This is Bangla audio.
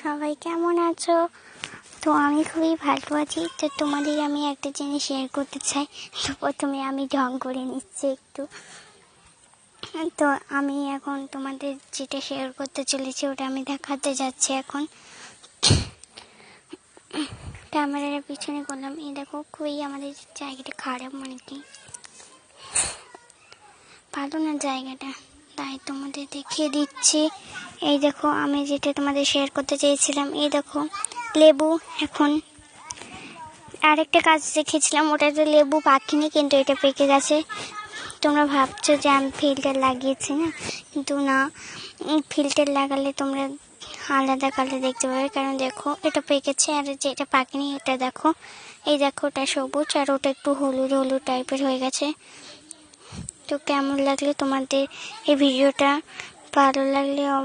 সবাই কেমন আছো? তো আমি খুবই ভালো আছি। তো তোমাদের আমি একটা জিনিস শেয়ার করতে চাই। তো প্রথমে আমি ঢং করে নিচ্ছি একটু। তো আমি এখন তোমাদের যেটা শেয়ার করতে চলেছি ওটা আমি দেখাতে যাচ্ছি। এখন ক্যামেরার পিছনে করলাম। এই দেখো খুবই আমাদের জায়গাটা খারাপ, মানে কি ভালো না জায়গাটা, তাই তোমাদের দেখিয়ে দিচ্ছি। এই দেখো আমি যেটা তোমাদের শেয়ার করতে চেয়েছিলাম, এই দেখো লেবু। এখন আরেকটা কাজ দেখেছিলাম, ওটাতে লেবু পাকেনি কিন্তু এটা পেকে গেছে। তোমরা ভাবছো যে আমি ফিল্টার লাগিয়েছি না, কিন্তু না, ফিল্টার লাগালে তোমরা আলাদা কালার দেখতে পাবে। কারণ দেখো এটা পেকেছে আর যেটা পাকেনি এটা দেখো, এই দেখো ওটা সবুজ আর ওটা একটু হলুদ হলুদ টাইপের হয়ে গেছে। তো কেমন লাগলো তোমাদের এই ভিডিওটা? ভালো লাগলে